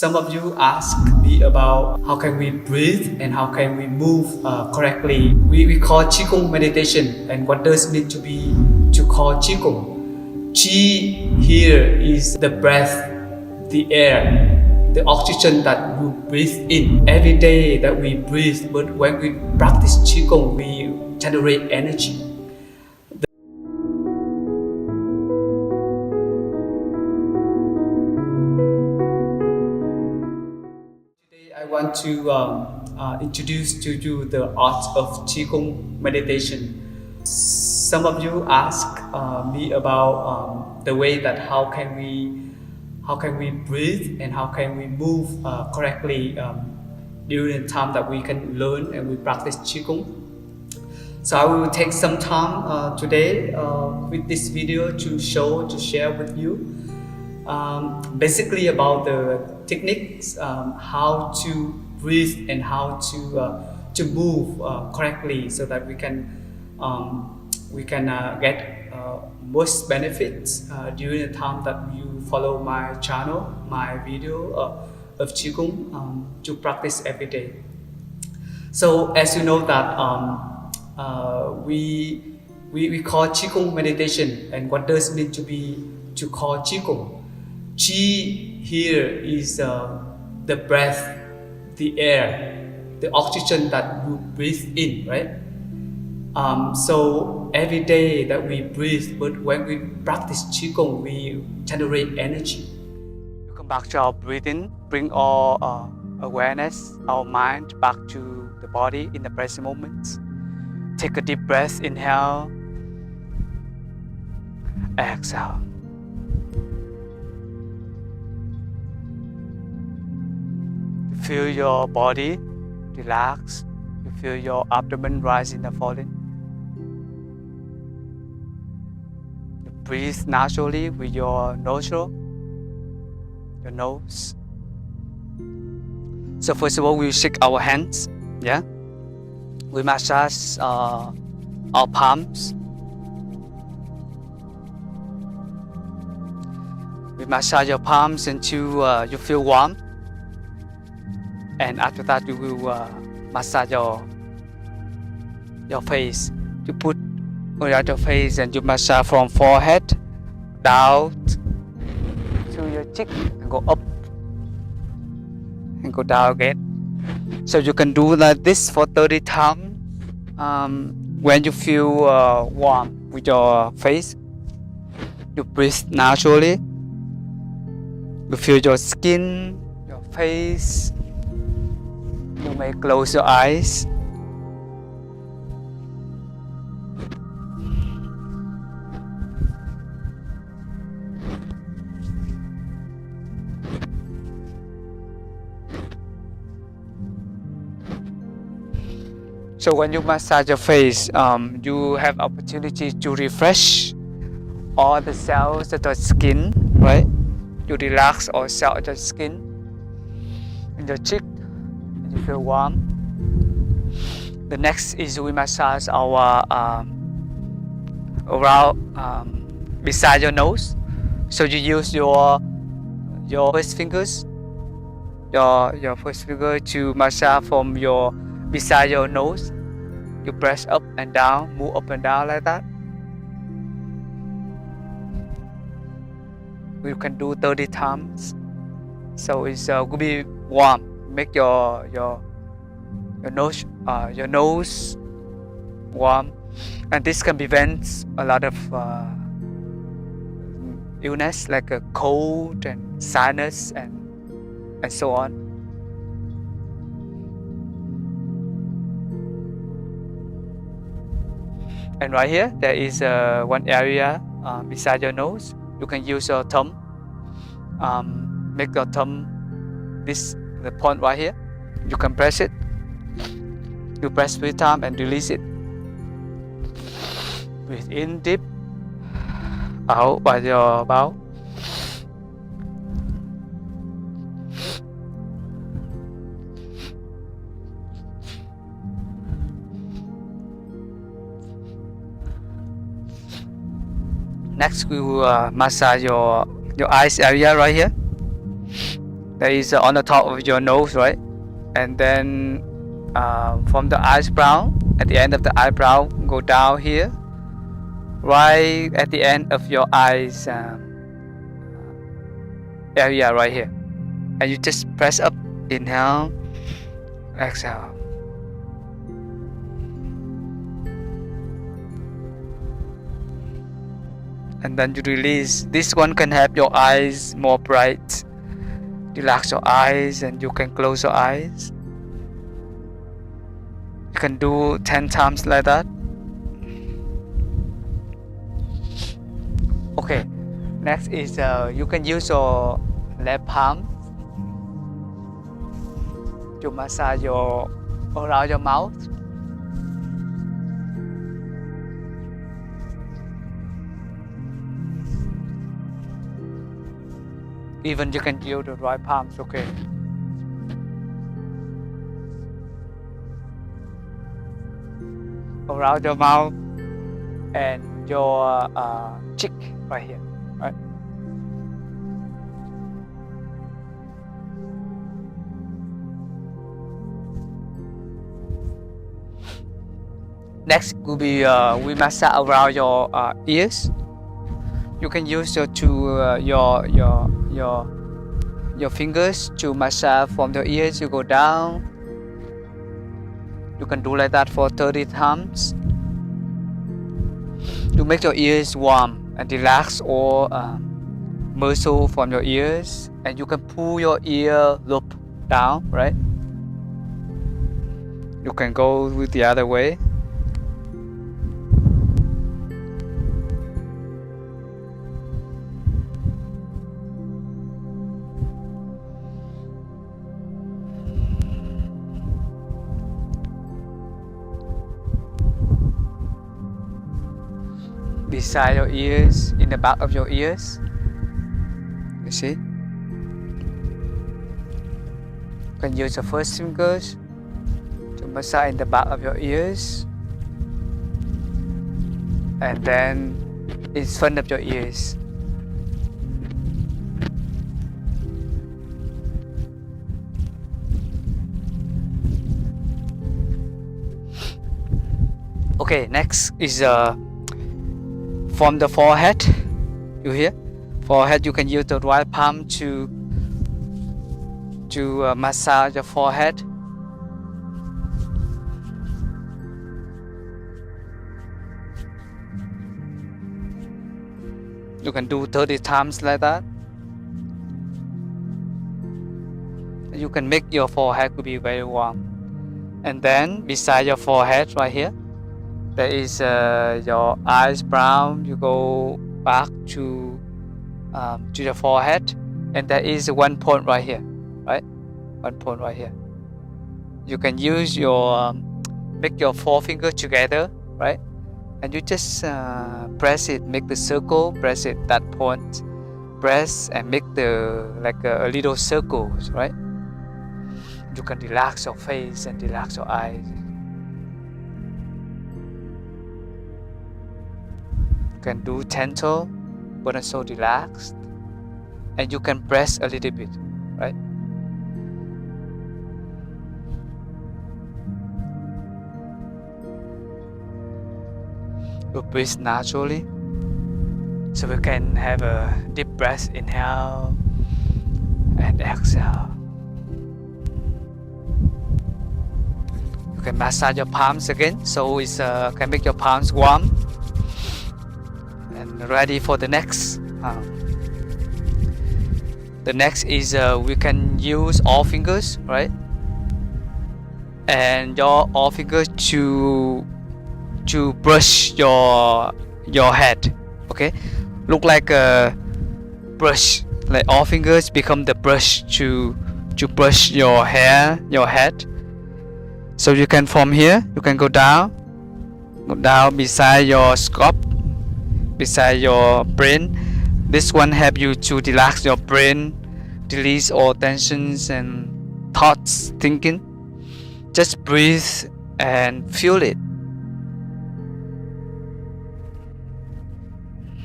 Some of you ask me about how can we breathe and how can we move correctly. We call Qigong meditation, and what does it mean to call Qigong? Qi here is the breath, the air, the oxygen that we breathe in. Every day that we breathe, but when we practice Qigong, we generate energy. I want to introduce to you the art of Qigong meditation. Some of you ask me about the way that how can we breathe and how can we move correctly during the time that we can learn and we practice Qigong. So I will take some time today with this video to share with you basically about the techniques, how to breathe and how to move correctly, so that we can get most benefits during the time that you follow my channel, my video of Qigong to practice every day. So as you know that we call Qigong meditation, and what does it mean to call Qigong? Qi here is the breath, the air, the oxygen that we breathe in, right? So every day that we breathe, but when we practice Qigong, we generate energy. You come back to our breathing, bring our awareness, our mind back to the body in the present moment. Take a deep breath, inhale, exhale. Feel your body relax. You feel your abdomen rising and falling. You breathe naturally with your nostril, your nose. So first of all, we shake our hands. Yeah. We massage our palms. We massage your palms until you feel warm. And after that, you will massage your face. You put on your face and you massage from forehead down to your cheek and go up and go down again. So you can do like this for 30 times. When you feel warm with your face, you breathe naturally. You feel your skin, your face. You may close your eyes. So when you massage your face, you have opportunity to refresh all the cells of the skin, right? You relax all cells of the skin in your cheek. You feel warm. The next is we massage our around beside your nose. So you use your first fingers, your first finger to massage from your beside your nose. You press up and down, move up and down like that. You can do 30 times. So it's going to be warm. Make your nose warm, and this can prevent a lot of illness like a cold and sinus and so on. And right here there is one area beside your nose. You can use your thumb. Make your thumb the point right here. You can press it. You press 3 times and release it. Breathe in deep, out by your mouth. Next, we will massage your eyes area right here. that is on the top of your nose, right? And then from the eyebrow, at the end of the eyebrow, go down here, right at the end of your eyes area right here, and you just press up. Inhale, exhale. And then you release. This one can help your eyes more bright. Relax your eyes and you can close your eyes. You can do 10 times like that. Okay, next is you can use your left palm to massage around your mouth. Even you can use the right palms, okay. Around your mouth and your cheek right here, right? Next will be we massage around your ears. You can use your fingers to massage from your ears. You go down. You can do like that for 30 times to make your ears warm and relax all muscle from your ears. And you can pull your ear loop down, right? You can go with the other way. Beside your ears, in the back of your ears, you see. You can use your first fingers to massage in the back of your ears, and then in front of your ears. Okay, next is from the forehead. You hear? Forehead, you can use the right palm to massage your forehead. You can do 30 times like that. You can make your forehead to be very warm. And then beside your forehead right here, there is your eyebrow. You go back to your forehead, and there is one point right here, right? One point right here. You can use your make your forefinger together, right? And you just press it, make the circle, press it that point, press and make the like a little circles, right? You can relax your face and relax your eyes. You can do gentle, but also relaxed, and you can press a little bit, right? You breathe naturally, so we can have a deep breath, inhale and exhale. You can massage your palms again, so it can make your palms warm and ready for the next. The next is we can use all fingers, right? And your all fingers to brush your head. Okay, look like a brush. Like all fingers become the brush to brush your hair, your head. So you can from here, you can go down beside your scalp, beside your brain. This one help you to relax your brain, release all tensions and thoughts, thinking. Just breathe and feel it.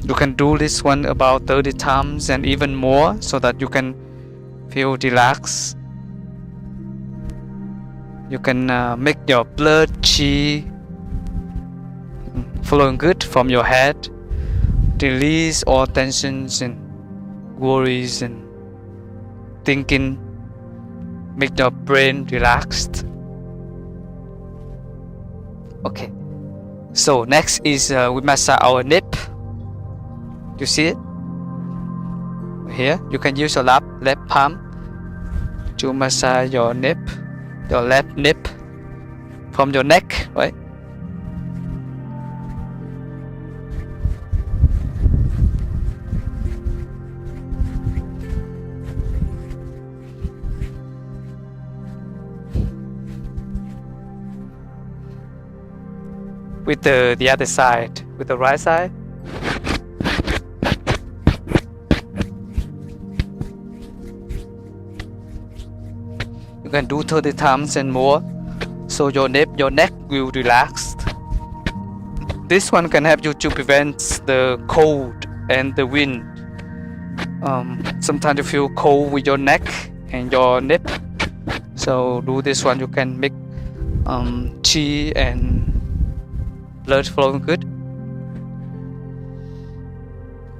You can do this one about 30 times and even more, so that you can Feel relaxed. You can make your blood chi flowing good from your head. Release all tensions and worries and thinking. Make your brain relaxed. Okay. So next is we massage our nape. You see it? Here, you can use your left palm to massage your nape, your left nape from your neck, right? With the other side, with the right side. You can do 30 times and more, so your neck will relax. This one can help you to prevent the cold and the wind. Sometimes you feel cold with your neck and your neck, so do this one. You can make chi and blood flowing good.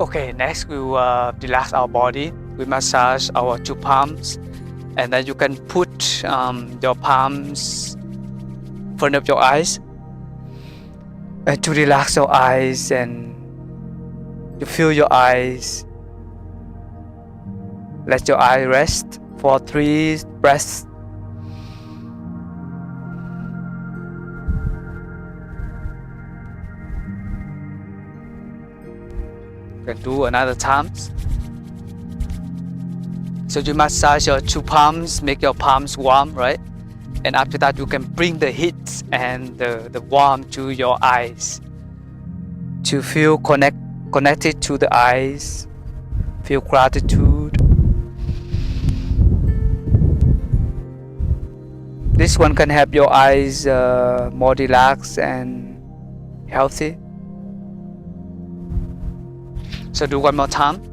Okay, next we will relax our body. We massage our two palms, and then you can put your palms in front of your eyes to relax your eyes, and you feel your eyes. Let your eye rest for 3 breaths. You can do another time. So you massage your two palms, make your palms warm, right? And after that, you can bring the heat and the warmth to your eyes to feel connected to the eyes, feel gratitude. This one can help your eyes more relaxed and healthy. So do one more time.